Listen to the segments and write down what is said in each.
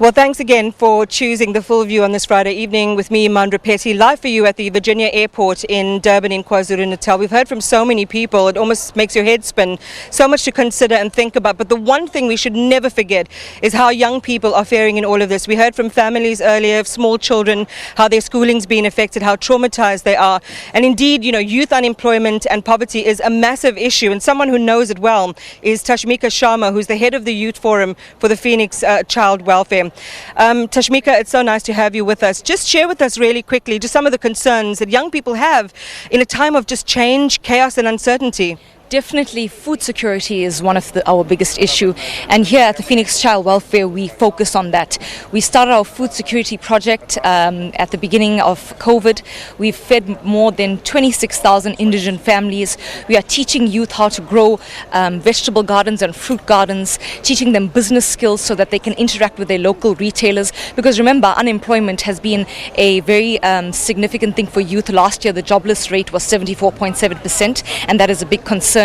Well, thanks again for choosing the full view on this Friday evening with me, Mandra Petty, live for you at the Virginia Airport in Durban in KwaZulu-Natal. We've heard from so many people, it almost makes your head spin. So much to consider and think about. But the one thing we should never forget is how young people are faring in all of this. We heard from families earlier of small children, how their schooling's been affected, how traumatized they are. And indeed, youth unemployment and poverty is a massive issue. And someone who knows it well is Tashmika Sharma, who's the head of the Youth Forum for the Phoenix Child Welfare. Tashmika, it's so nice to have you with us. Just share with us really quickly just some of the concerns that young people have in a time of just change, chaos and uncertainty. Definitely, food security is one of our biggest issue, and here at the Phoenix Child Welfare we focus on that. We started our food security project at the beginning of COVID. We've fed more than 26,000 indigent families. We are teaching youth how to grow vegetable gardens and fruit gardens, teaching them business skills so that they can interact with their local retailers, because remember, unemployment has been a very significant thing for youth. Last year the jobless rate was 74.7%, and that is a big concern.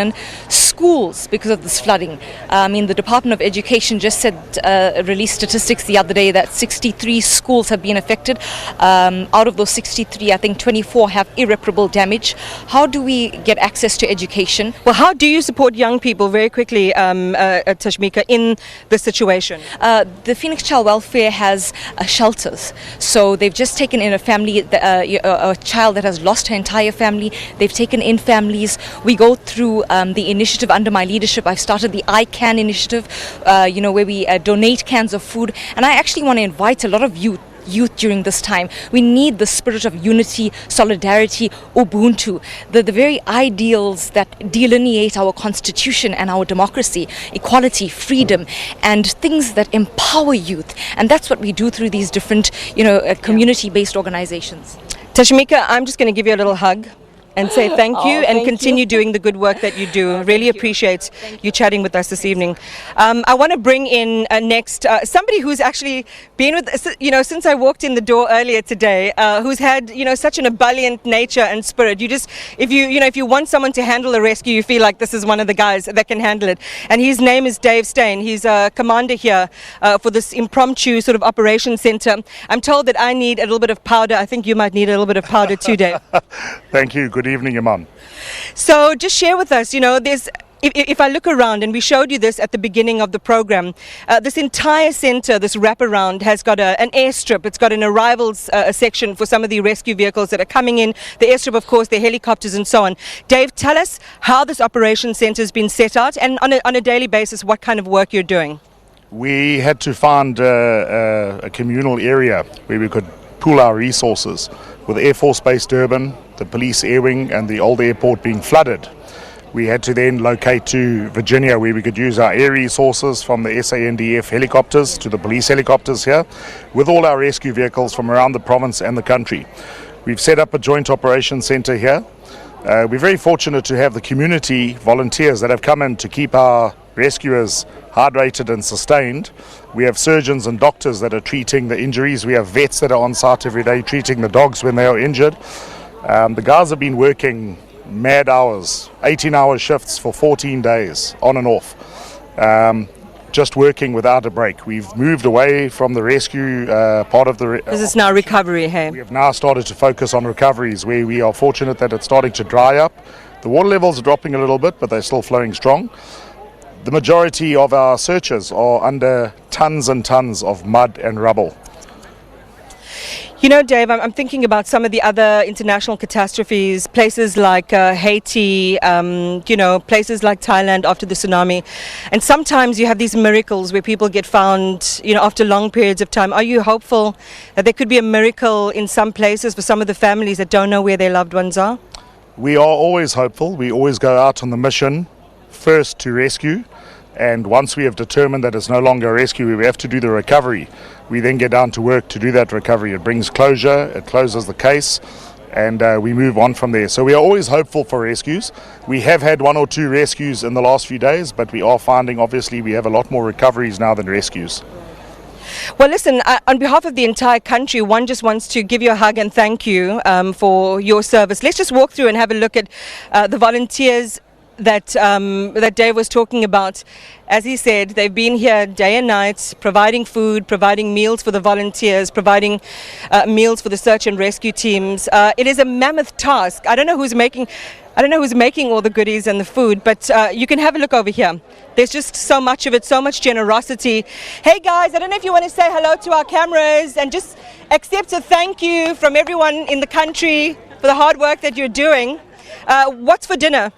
Schools, because of this flooding. The Department of Education just said, released statistics the other day that 63 schools have been affected. Out of those 63, I think 24 have irreparable damage. How do we get access to education? Well, how do you support young people, very quickly, Tashmika, in this situation? The Phoenix Child Welfare has shelters. So they've just taken in a family, a child that has lost her entire family. They've taken in families. We go through the initiative under my leadership. I've started the I Can initiative, where we donate cans of food. And I actually want to invite a lot of youth during this time. We need the spirit of unity, solidarity, Ubuntu, the very ideals that delineate our constitution and our democracy, equality, freedom, and things that empower youth. And that's what we do through these different, community-based organizations. Tashmika, I'm just going to give you a little hug and say thank you and continue doing the good work that you do. Really appreciate you chatting with us this evening. I want to bring in next somebody who's actually been with, since I walked in the door earlier today, who's had, such an ebullient nature and spirit. You just, if you want someone to handle a rescue, you feel like this is one of the guys that can handle it. And his name is Dave Steyn. He's a commander here for this impromptu sort of operation center. I'm told that I need a little bit of powder. I think you might need a little bit of powder too, Dave. Thank you. Good evening, Imam. So just share with us, there's, if I look around, and we showed you this at the beginning of the program, this entire center, this wraparound, has got an airstrip. It's got an arrivals section for some of the rescue vehicles that are coming in. The airstrip, of course, the helicopters and so on. Dave, tell us how this operation center has been set out, and on a daily basis, what kind of work you're doing. We had to find a communal area where we could pool our resources, with Air Force Base Durban, the police air wing and the old airport being flooded. We had to then locate to Virginia, where we could use our air resources from the SANDF helicopters to the police helicopters here, with all our rescue vehicles from around the province and the country. We've set up a joint operations centre here. We're very fortunate to have the community volunteers that have come in to keep our rescuers hydrated and sustained. We have surgeons and doctors that are treating the injuries. We have vets that are on site every day treating the dogs when they are injured. The guys have been working mad hours, 18-hour shifts for 14 days, on and off, just working without a break. We've moved away from the rescue part of the... This is now recovery, hey? We have now started to focus on recoveries, where we are fortunate that it's starting to dry up. The water levels are dropping a little bit, but they're still flowing strong. The majority of our searches are under tons and tons of mud and rubble. Dave, I'm thinking about some of the other international catastrophes, places like Haiti, places like Thailand after the tsunami. And sometimes you have these miracles where people get found, after long periods of time. Are you hopeful that there could be a miracle in some places for some of the families that don't know where their loved ones are? We are always hopeful. We always go out on the mission first to rescue. And once we have determined that it's no longer a rescue, we have to do the recovery. We then get down to work to do that recovery. It brings closure, it closes the case, and we move on from there. So we are always hopeful for rescues. We have had one or two rescues in the last few days, but we are finding, obviously, we have a lot more recoveries now than rescues. Well, listen, on behalf of the entire country, one just wants to give you a hug and thank you for your service. Let's just walk through and have a look at the volunteers that Dave was talking about. As he said, they've been here day and night, providing food, providing meals for the volunteers, providing meals for the search and rescue teams. It is a mammoth task. I don't know who's making all the goodies and the food, but you can have a look over here. There's just so much of it, so much generosity. Hey guys, I don't know if you want to say hello to our cameras and just accept a thank you from everyone in the country for the hard work that you're doing. What's for dinner?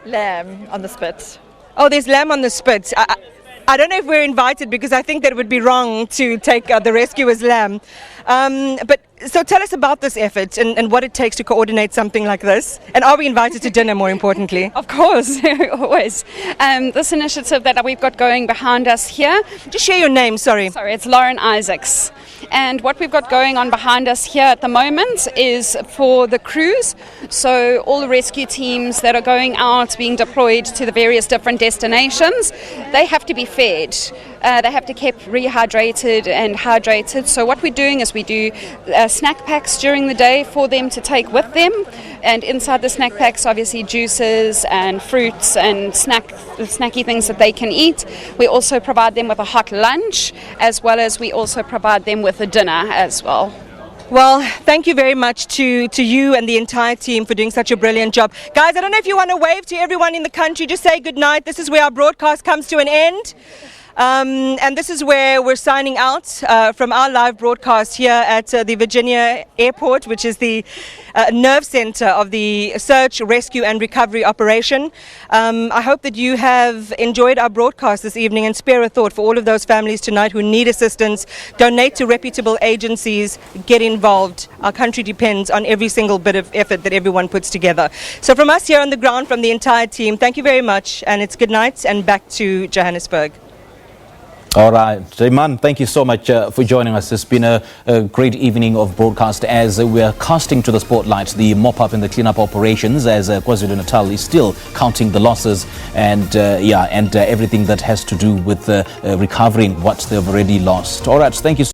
Lamb on the spit. Oh, there's lamb on the spit. I don't know if we're invited because I think that it would be wrong to take the rescuer's lamb. But so tell us about this effort and what it takes to coordinate something like this. And are we invited to dinner, more importantly? Of course, always. This initiative that we've got going behind us here. Just share your name, sorry. Sorry, it's Lauren Isaacs. And what we've got going on behind us here at the moment is for the crews. So all the rescue teams that are going out, being deployed to the various different destinations, they have to be fed. They have to keep rehydrated and hydrated. So what we're doing is we do snack packs during the day for them to take with them. And inside the snack packs, obviously juices and fruits and snacky things that they can eat. We also provide them with a hot lunch, as well as we also provide them with a dinner as well. Well, thank you very much to you and the entire team for doing such a brilliant job. Guys, I don't know if you want to wave to everyone in the country, just say good night. This is where our broadcast comes to an end. And this is where we're signing out from our live broadcast here at the Virginia Airport, which is the nerve center of the search, rescue and recovery operation. I hope that you have enjoyed our broadcast this evening and spare a thought for all of those families tonight who need assistance. Donate to reputable agencies, get involved. Our country depends on every single bit of effort that everyone puts together. So from us here on the ground, from the entire team, thank you very mumuch, and it's good night and back to Johannesburg. All right, Iman, thank you so much for joining us. It's been a great evening of broadcast as we're casting to the spotlight the mop-up and the clean-up operations as KwaZulu-Natal is still counting the losses and everything that has to do with recovering what they've already lost. All right, thank you.